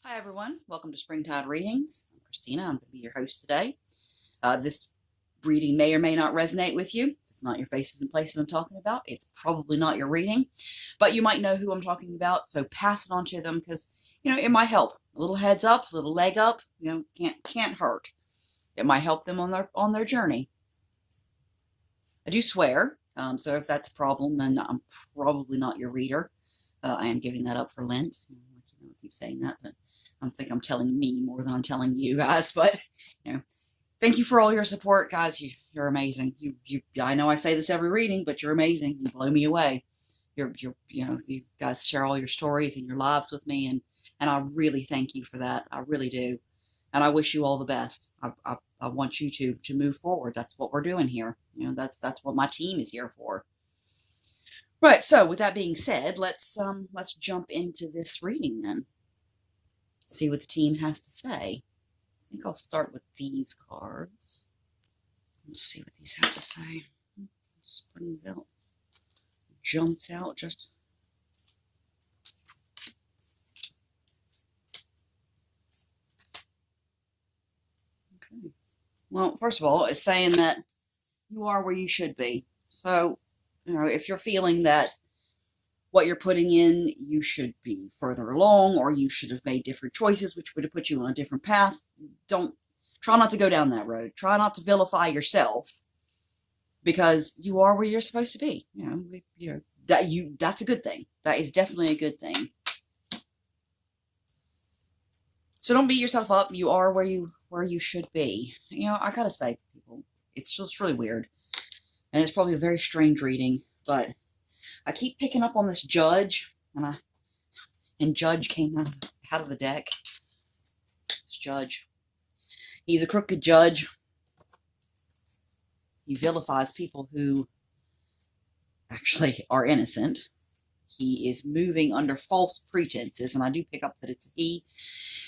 Hi everyone, welcome to Springtide Readings. I'm Christina, I'm going to be your host today. This reading may or may not resonate with you. It's not your faces and places I'm talking about. It's probably not your reading, but you might know who I'm talking about, so pass it on to them because, it might help. A little heads up, a little leg up, can't hurt. It might help them on their journey. I do swear, so if that's a problem, then I'm probably not your reader. I am giving that up for Lent. I keep saying that, but I think I'm telling me more than I'm telling you guys. But thank you for all your support, guys. You're amazing. I know I say this every reading, but you're amazing. You blow me away. You guys share all your stories and your lives with me, and I really thank you for that. I really do, and I wish you all the best. I want you to move forward. That's what we're doing here. That's what my team is here for. Right, so with that being said, let's jump into this reading then. See what the team has to say. I think I'll start with these cards. Let's see what these have to say. Springs out. Jumps out just... Okay. Well, first of all, it's saying that you are where you should be. So, if you're feeling that what you're putting in, you should be further along, or you should have made different choices, which would have put you on a different path, try not to go down that road. Try not to vilify yourself, because you are where you're supposed to be. That's a good thing. That is definitely a good thing. So don't beat yourself up. You are where you should be. I gotta say, people, it's just really weird. And it's probably a very strange reading, but I keep picking up on this judge, and judge came out of the deck. This judge. He's a crooked judge. He vilifies people who actually are innocent. He is moving under false pretenses, and I do pick up that it's he.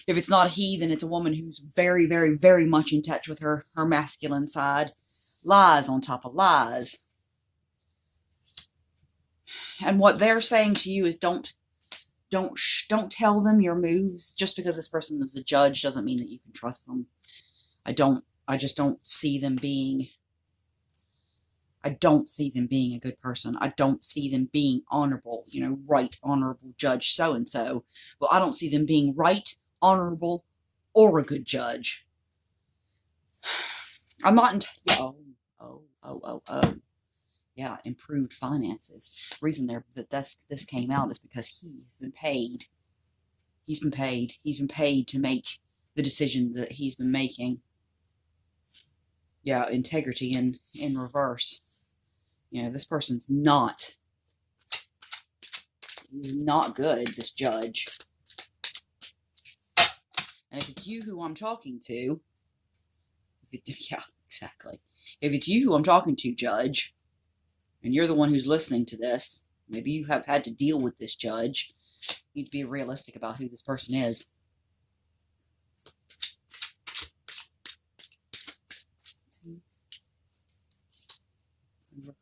If it's not a he, then it's a woman who's very, very, very much in touch with her masculine side. Lies on top of lies. And what they're saying to you is don't tell them your moves. Just because this person is a judge doesn't mean that you can trust them. I just don't see them being a good person. I don't see them being honorable, right, honorable judge so-and-so. Well, I don't see them being right, honorable, or a good judge. I'm not yeah, improved finances. The reason this came out is because he has been paid. He's been paid. He's been paid to make the decisions that he's been making. Yeah, integrity in reverse. This person's he's not good, this judge. And if it's you who I'm talking to, yeah, exactly. If it's you who I'm talking to, judge, and you're the one who's listening to this, maybe you have had to deal with this judge, you need to be realistic about who this person is.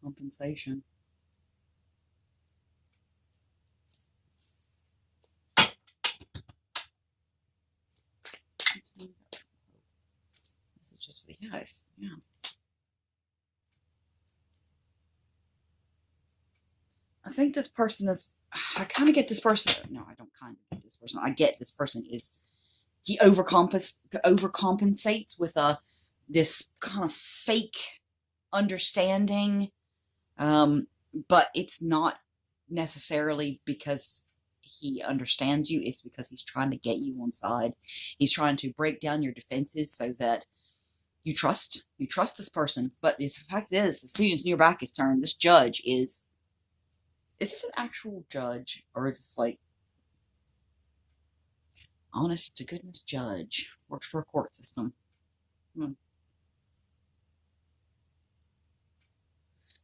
Overcompensation. This is just for the guys. Yeah. I think this person is... I kind of get this person... No, I don't kind of get this person. I get this person is... He overcompensates with this kind of fake understanding. But it's not necessarily because he understands you. It's because he's trying to get you on side. He's trying to break down your defenses so that you trust this person. But the fact is, as soon as your back is turned, this judge is this an actual judge, or is this like honest to goodness judge? Works for a court system.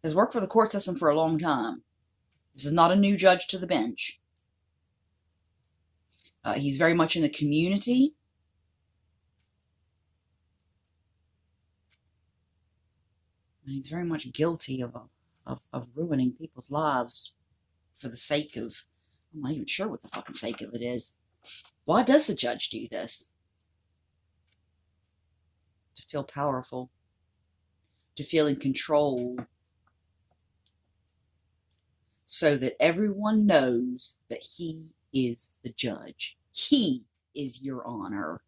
Has worked for the court system for a long time. This is not a new judge to the bench. He's very much in the community. And he's very much guilty of ruining people's lives for the sake of... I'm not even sure what the fucking sake of it is. Why does the judge do this? To feel powerful, to feel in control, so that everyone knows that he is the judge. He is your honor.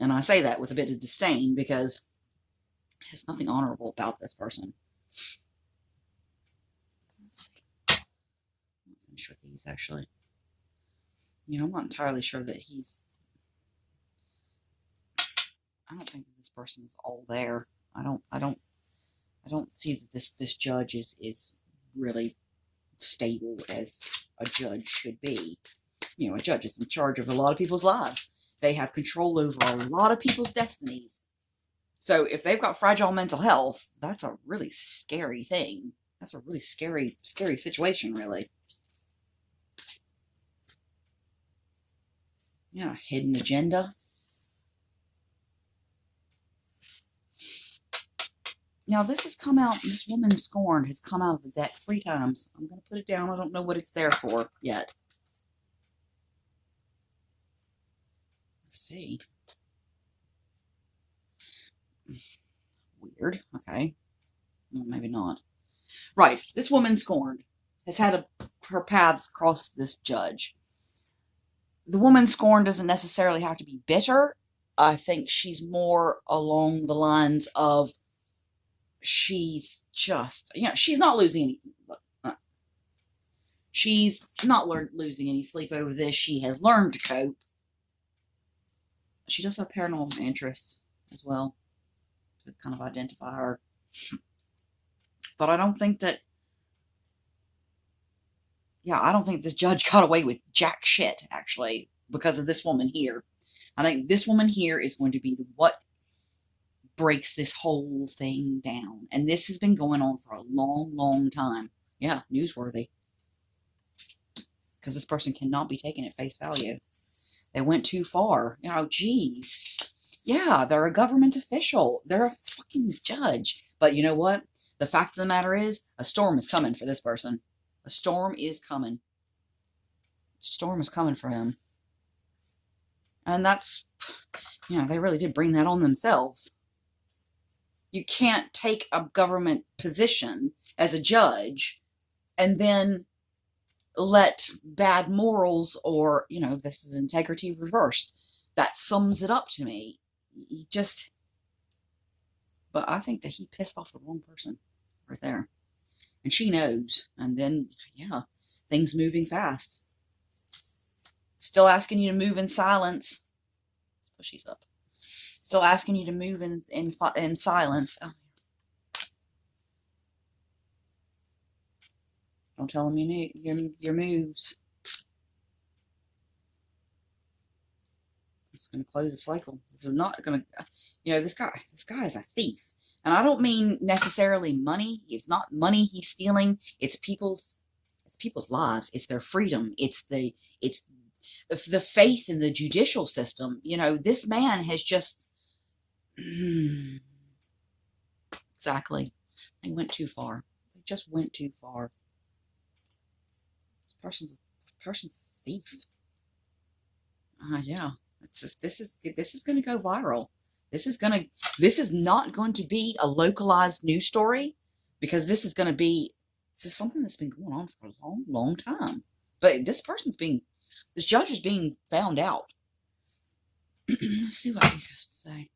And I say that with a bit of disdain because there's nothing honorable about this person. I'll finish with these, actually. I'm not entirely sure that I don't think that this person is all there. I don't see that this judge is really stable as a judge should be. A judge is in charge of a lot of people's lives. They have control over a lot of people's destinies. So if they've got fragile mental health, that's a really scary thing. That's a really scary situation, really. Hidden agenda. Now, this woman scorned has come out of the deck 3 times. I'm going to put it down. I don't know what it's there for yet. Let's see. Weird. Okay. Well, maybe not. Right. This woman scorned has had her paths cross this judge. The woman scorned doesn't necessarily have to be bitter. I think she's more along the lines of she's just, she's not losing any, she's not losing any sleep over this. She has learned to cope. She does have paranormal interest as well to kind of identify her. But I don't think that, I don't think this judge got away with jack shit, actually, because of this woman here. I think this woman here is going to be what breaks this whole thing down. And this has been going on for a long, long time. Yeah, newsworthy. Because this person cannot be taken at face value. They went too far. Geez. Yeah, they're a government official. They're a fucking judge. But you know what? The fact of the matter is, a storm is coming for this person. A storm is coming. Storm is coming for him. And that's, they really did bring that on themselves. You can't take a government position as a judge and then let bad morals or, this is integrity reversed. That sums it up to me. But I think that he pissed off the wrong person right there. And she knows. And then, things moving fast. Still asking you to move in silence. Let's push these up. Still asking you to move in silence. Oh. Don't tell them your moves. This is going to close the cycle. This is not going to, this guy is a thief. And I don't mean necessarily money. It's not money he's stealing. It's people's lives. It's their freedom. It's the faith in the judicial system. This man has just, exactly. They went too far. They just went too far. This person's a thief. Yeah. It's just, this is going to go viral. This is not going to be a localized news story, because this is something that's been going on for a long, long time. But this judge is being found out. Let's see what he has to say.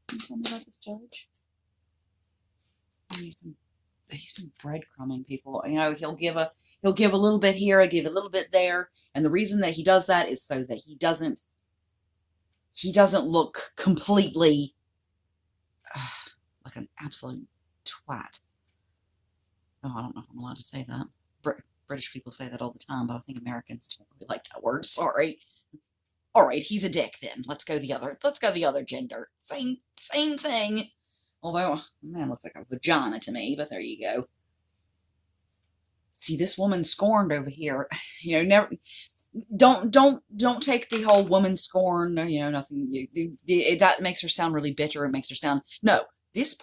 Can you tell me about this judge? He's been breadcrumbing people. He'll give a little bit here, he'll give a little bit there, and the reason that he does that is so that he doesn't look completely like an absolute twat. Oh, I don't know if I'm allowed to say that. British people say that all the time, but I think Americans don't really like that word. Sorry. All right, he's a dick then. Let's go the other gender. Same thing. Although, man, looks like a vagina to me, but there you go. See, this woman scorned over here. Never. Don't take the whole woman scorn. Nothing. That makes her sound really bitter. It makes her sound. No, this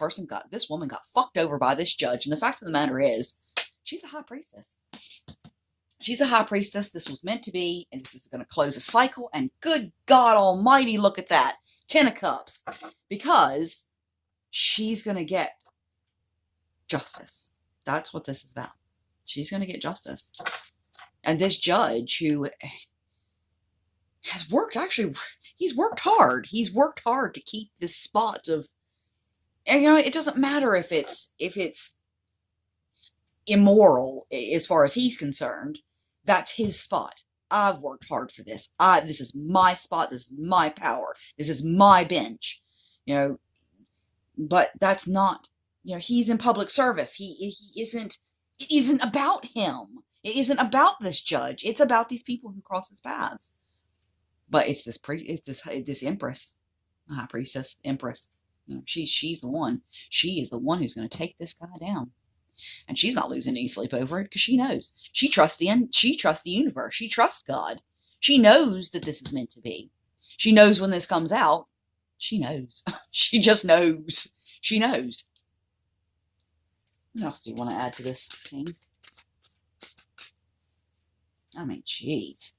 woman got fucked over by this judge, and the fact of the matter is, she's a high priestess. She's a high priestess. This was meant to be, and this is going to close a cycle. And good God Almighty, look at that. 10 of Cups. Because she's going to get justice. That's what this is about. She's going to get justice. And this judge who has worked, actually, he's worked hard. He's worked hard to keep this spot of, and, it doesn't matter if it's immoral as far as he's concerned. That's his spot. I've worked hard for this. This is my spot. This is my power. This is my bench. But that's not, he's in public service. He isn't, it isn't about him. It isn't about this judge. It's about these people who cross his paths. But it's this Empress, high priestess, Empress. She's the one. She is the one who's going to take this guy down. And she's not losing any sleep over it because she knows. She trusts the universe. She trusts God. She knows that this is meant to be. She knows when this comes out. She knows. She just knows. She knows. What else do you want to add to this thing? I mean, jeez.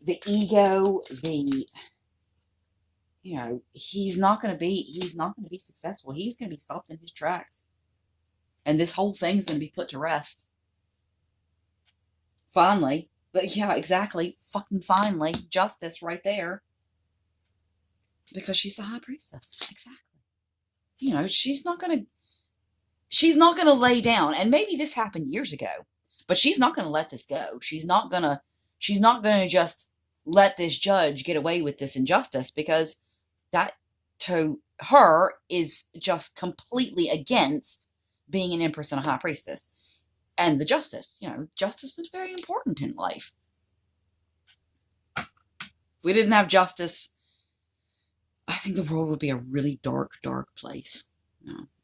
The ego, he's not going to be successful. He's going to be stopped in his tracks. And this whole thing's going to be put to rest. Finally. But yeah, exactly. Fucking finally. Justice right there. Because she's the high priestess. Exactly. She's not going to lay down. And maybe this happened years ago. But she's not going to let this go. She's not going to just let this judge get away with this injustice, because that to her is just completely against being an empress and a high priestess. And the justice, justice is very important in life. If we didn't have justice, I think the world would be a really dark, dark place.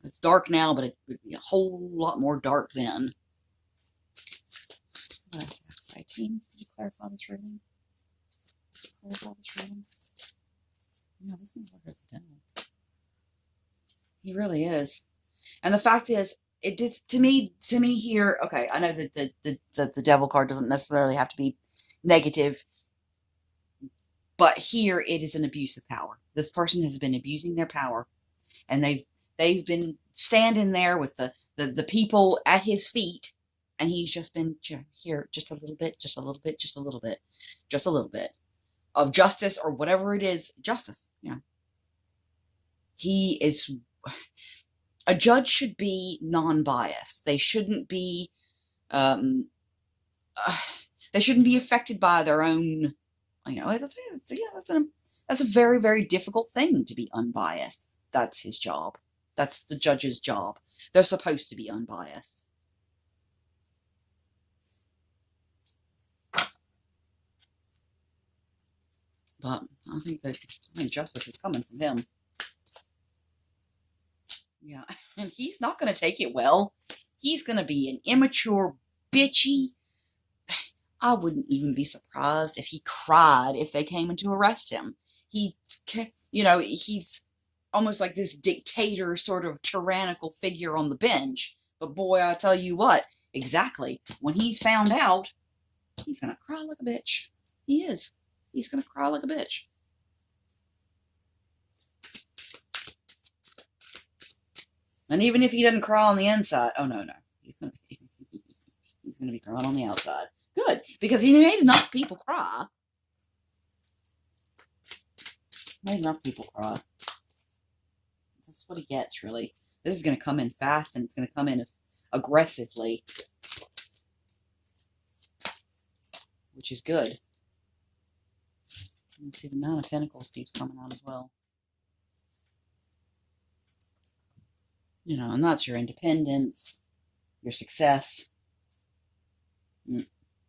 It's dark now, but it would be a whole lot more dark then. What else do I have to say, team? Could you clarify this reading? This motherfucker's a devil. He really is. And the fact is, it did to me here. Okay, I know that the devil card doesn't necessarily have to be negative, but here it is an abuse of power. This person has been abusing their power, and they've been standing there with the people at his feet, and he's just been here just a little bit of justice, or whatever it is, justice. He is. A judge should be non-biased. They shouldn't be. They shouldn't be affected by their own. That's a very, very difficult thing to be unbiased. That's his job. That's the judge's job. They're supposed to be unbiased. But I think justice is coming from him. Yeah, and he's not going to take it well. He's going to be an immature, bitchy. I wouldn't even be surprised if he cried if they came in to arrest him. He's almost like this dictator, sort of tyrannical figure on the bench. But boy, I tell you what, exactly. When he's found out, he's going to cry like a bitch. He is. He's going to cry like a bitch. And even if he doesn't cry on the inside, oh no, he's going to be crying on the outside. Good, because he made enough people cry. Made enough people cry. That's what he gets, really. This is going to come in fast, and it's going to come in aggressively, which is good. You can see the Nine of Pentacles keeps coming out as well. And that's your independence, your success.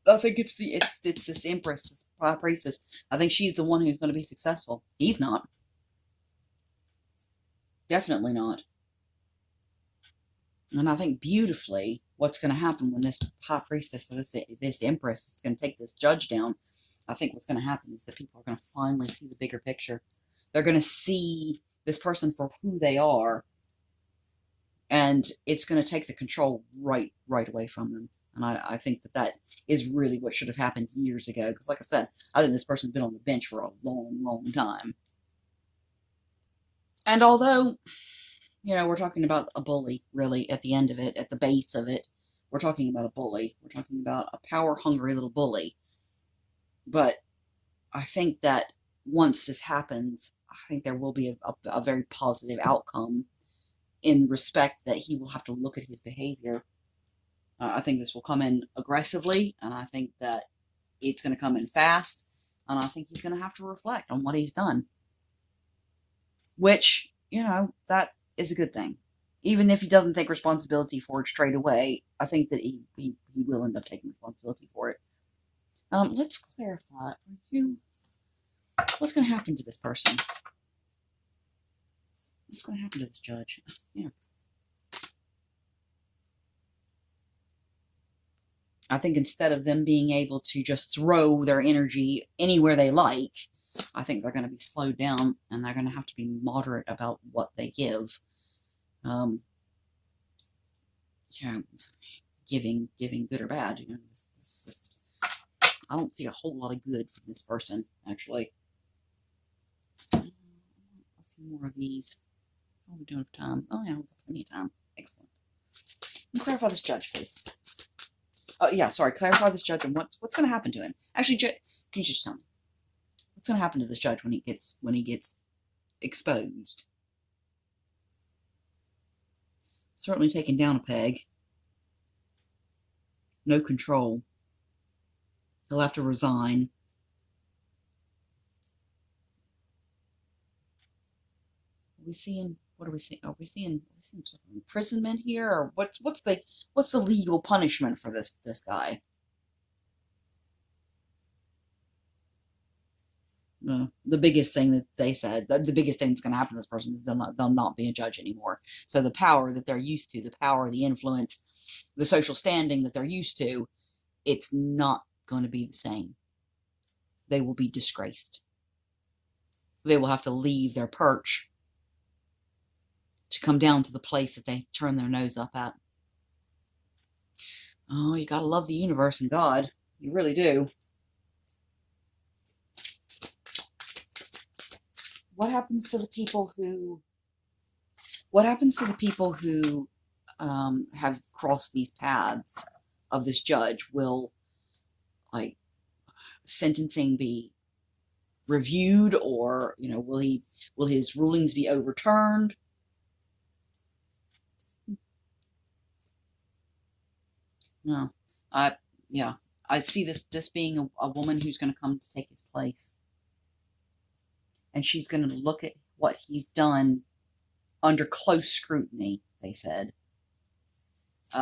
I think it's this Empress, this high priestess. I think she's the one who's going to be successful. He's not. Definitely not. And I think beautifully what's going to happen when this high priestess, or this Empress, is going to take this judge down, I think what's going to happen is that people are going to finally see the bigger picture. They're going to see this person for who they are. And it's going to take the control right away from them. And I think that that is really what should have happened years ago. Because like I said, I think this person's been on the bench for a long, long time. And although, we're talking about a bully, really, at the end of it, at the base of it, we're talking about a bully. We're talking about a power-hungry little bully. But I think that once this happens, I think there will be a very positive outcome in respect that he will have to look at his behavior. I think this will come in aggressively, and I think that it's going to come in fast, and I think he's going to have to reflect on what he's done. Which, that is a good thing. Even if he doesn't take responsibility for it straight away, I think that he will end up taking responsibility for it. Let's clarify. What's going to happen to this person? What's going to happen to this judge? Yeah. I think instead of them being able to just throw their energy anywhere they like, I think they're going to be slowed down, and they're going to have to be moderate about what they give. Giving good or bad. I don't see a whole lot of good from this person, actually. A few more of these. How are we doing for time? Oh, yeah, we've got plenty of time. Excellent. Clarify this judge, please. Oh, yeah, sorry. Clarify this judge and what's going to happen to him. Actually, can you just tell me? What's going to happen to this judge when he gets exposed? Certainly taken down a peg. No control. He'll have to resign. What are we seeing? Are we seeing sort of imprisonment here, or what's the legal punishment for this guy? No, the biggest thing that they said, the biggest thing that's going to happen to this person is they'll not be a judge anymore. So the power that they're used to, the power, the influence, the social standing that they're used to, it's not going to be the same. They will be disgraced. They will have to leave their perch to come down to the place that they turn their nose up at. Oh, you gotta love the universe and God. You really do. What happens to the people who have crossed these paths of this judge? Will, sentencing be reviewed, or, will his rulings be overturned? No. I see this being a woman who's going to come to take his place. And she's going to look at what he's done under close scrutiny, they said,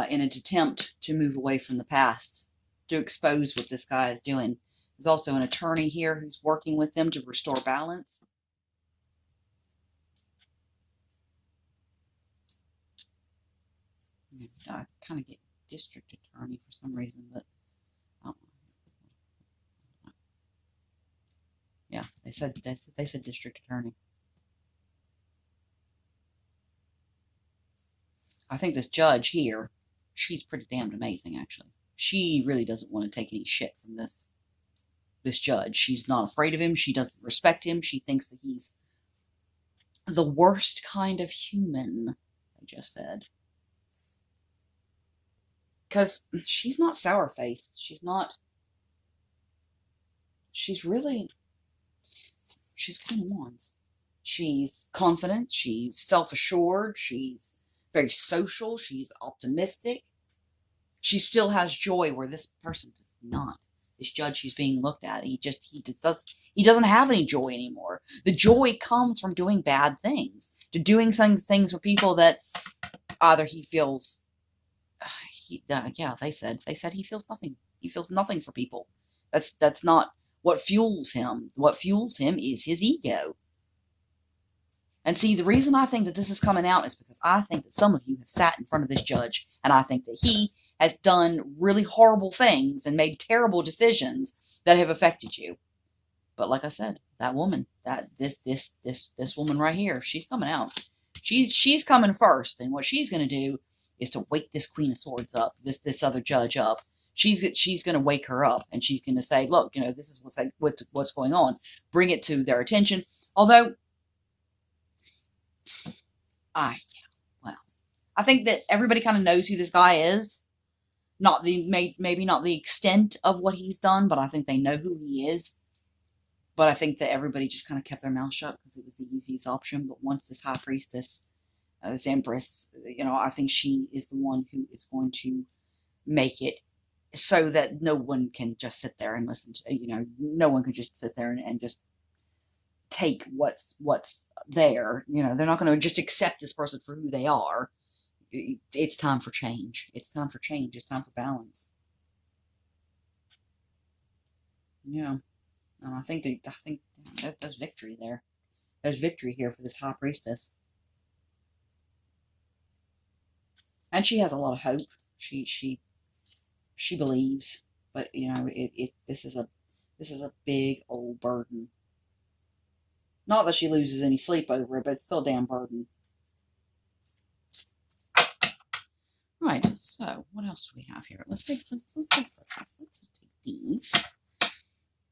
in an attempt to move away from the past, to expose what this guy is doing. There's also an attorney here who's working with them to restore balance. I kind of get district attorney for some reason, but I don't know. Yeah, they said district attorney. I think this judge here, she's pretty damned amazing, actually. She really doesn't want to take any shit from this judge. She's not afraid of him. She doesn't respect him. She thinks that he's the worst kind of human, they just said. Because she's not sour-faced. She's Queen of Wands. She's confident. She's self-assured. She's very social. She's optimistic. She still has joy where this person does not. This judge who's being looked at, he doesn't have any joy anymore. The joy comes from doing bad things, to doing things for people that either he feels. They said he feels nothing. He feels nothing for people. That's not what fuels him. What fuels him is his ego. And see, the reason I think that this is coming out is because I think that some of you have sat in front of this judge, and I think that he has done really horrible things and made terrible decisions that have affected you. But like I said, that woman, this woman right here, she's coming out. She's coming first, and what she's going to do is to wake this Queen of Swords up, this other judge up. She's going to wake her up, and she's going to say, look, this is what's going on. Bring it to their attention. Although, I think that everybody kind of knows who this guy is. Not maybe not the extent of what he's done, but I think they know who he is. But I think that everybody just kind of kept their mouth shut because it was the easiest option. But once this high priestess, this Empress, I think she is the one who is going to make it so that no one can just sit there and listen to, no one can just sit there and just take what's there. They're not going to just accept this person for who they are. It's time for change. It's time for change. It's time for balance. Yeah. And I think there's victory there. There's victory here for this high priestess. And she has a lot of hope. She believes, but this is a big old burden. Not that she loses any sleep over it, but it's still a damn burden. Right, so what else do we have here? Let's take these.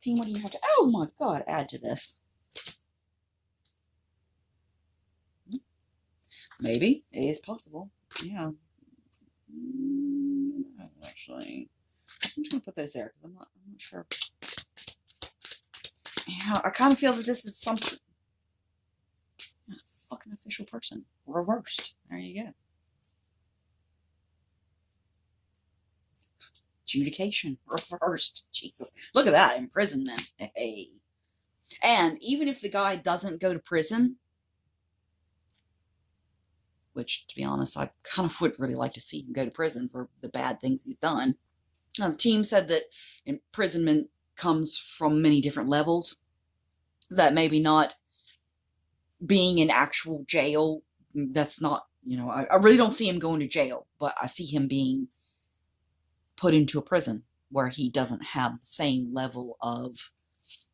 Team, what do you have to? Oh my God! Add to this. Maybe it is possible. Yeah. Actually, I'm just gonna put those there because I'm not sure. Yeah, I kind of feel that this is something. Fucking official person reversed. There you go. Adjudication reversed. Jesus, look at that imprisonment. Hey, and even if the guy doesn't go to prison, which to be honest, I kind of would really like to see him go to prison for the bad things he's done. Now, the team said that imprisonment comes from many different levels. That maybe not being in actual jail. That's not, I really don't see him going to jail, but I see him being put into a prison where he doesn't have the same level of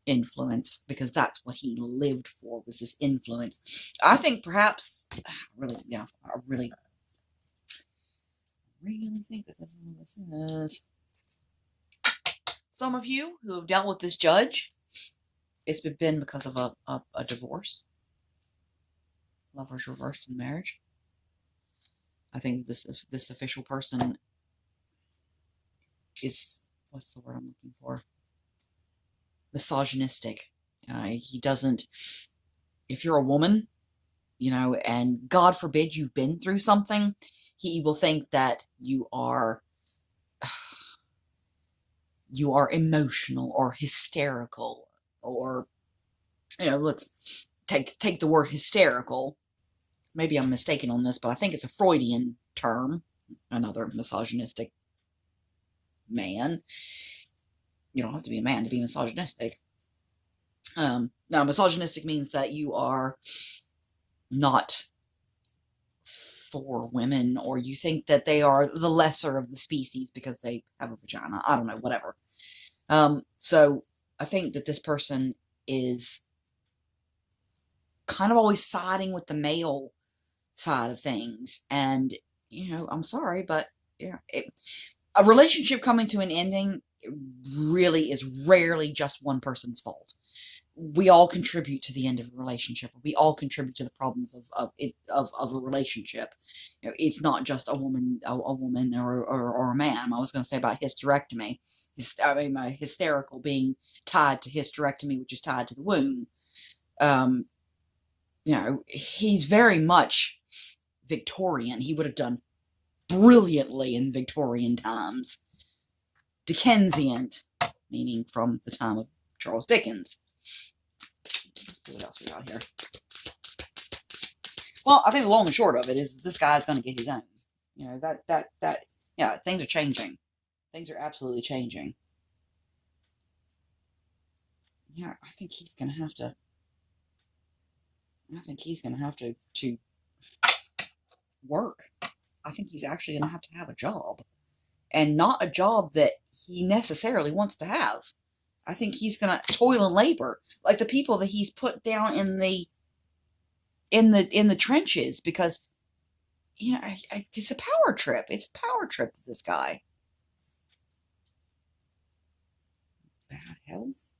influence, because that's what he lived for, was this influence. I think perhaps, I really think that this is what this is. Some of you who have dealt with this judge, it's been because of a divorce. Lovers reversed in marriage. I think this official person is, what's the word I'm looking for? Misogynistic. He doesn't, if you're a woman, and God forbid you've been through something, he will think that you are emotional or hysterical, or, let's take the word hysterical. Maybe I'm mistaken on this, but I think it's a Freudian term. Another misogynistic man. You don't have to be a man to be misogynistic. Now, misogynistic means that you are not for women, or you think that they are the lesser of the species because they have a vagina. I don't know, whatever. So I think that this person is kind of always siding with the male side of things. And, I'm sorry, but a relationship coming to an ending really is rarely just one person's fault. We all contribute to the end of a relationship. We all contribute to the problems of a relationship. It's not just a woman or a man. I was going to say about hysterectomy. My hysterical being tied to hysterectomy, which is tied to the womb. He's very much Victorian. He would have done brilliantly in Victorian times. Dickensian, meaning from the time of Charles Dickens. Let's see what else we got here. Well, I think the long and short of it is this guy's going to get his own. Things are changing. Things are absolutely changing. Yeah, I think he's going to have to. To work. I think he's actually going to have a job. And not a job that he necessarily wants to have. I think he's going to toil and labor, like the people that he's put down in the trenches, because you know, it's a power trip. It's a power trip to this guy. Bad health.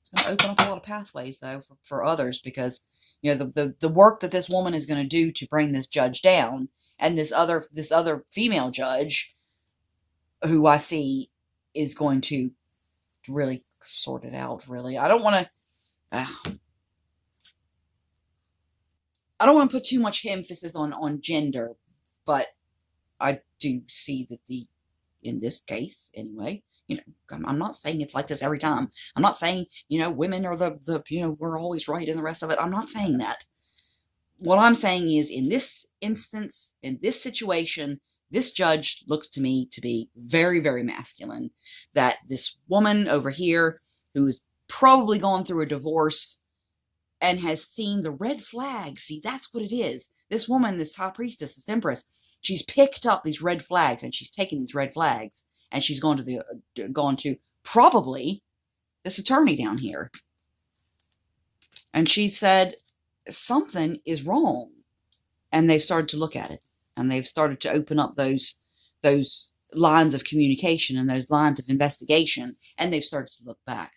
It's going to open up a lot of pathways, though, for others, because you know the work that this woman is going to do to bring this judge down, and this other female judge, who I see is going to really sort it out. Really, I don't want to. I don't want to put too much emphasis on gender, but I do see that in this case anyway, you know, I'm not saying it's like this every time. I'm not saying, you know, women are we're always right and the rest of it. I'm not saying that. What I'm saying is, in this instance, in this situation, this judge looks to me to be very, very masculine. That this woman over here, who's probably gone through a divorce and has seen the red flags. See, that's what it is. This woman, this high priestess, this empress, she's picked up these red flags, and she's taken these red flags, and she's gone to probably this attorney down here, and she said something is wrong, and they've started to look at it, and they've started to open up those lines of communication and those lines of investigation, and they've started to look back.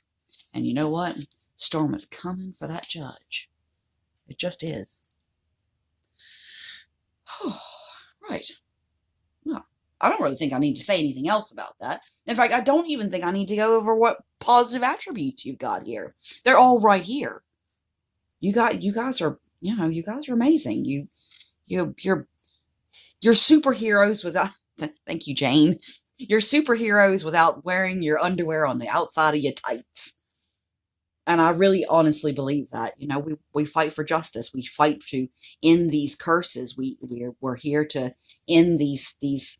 And you know what? Storm is coming for that judge. It just is. Right. Well, I don't really think I need to say anything else about that. In fact, I don't even think I need to go over what positive attributes you've got here. They're all right here. You guys are, you guys are amazing. You're superheroes without, thank you, Jane. You're superheroes without wearing your underwear on the outside of your tights. And I really honestly believe that. You know, we fight for justice. We fight to end these curses. We're here to end these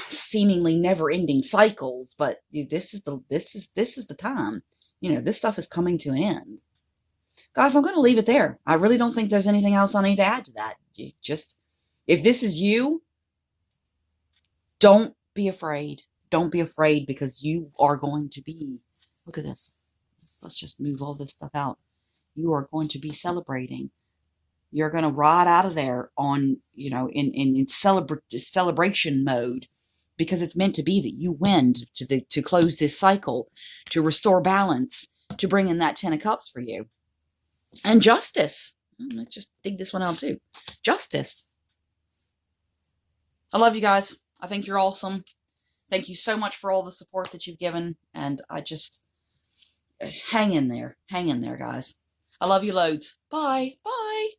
seemingly never-ending cycles. But this is the time. You know, this stuff is coming to an end. Guys, I'm going to leave it there. I really don't think there's anything else I need to add to that. If this is you, don't be afraid. Don't be afraid, because you are going to be, look at this. Let's just move all this stuff out. You are going to be celebrating. You're going to ride out of there on, in celebration mode, because it's meant to be that you win to close this cycle, to restore balance, to bring in that 10 of Cups for you. And justice. Let's just dig this one out too. Justice. I love you guys. I think you're awesome. Thank you so much for all the support that you've given. And I just... hang in there, guys. I love you loads. Bye. Bye.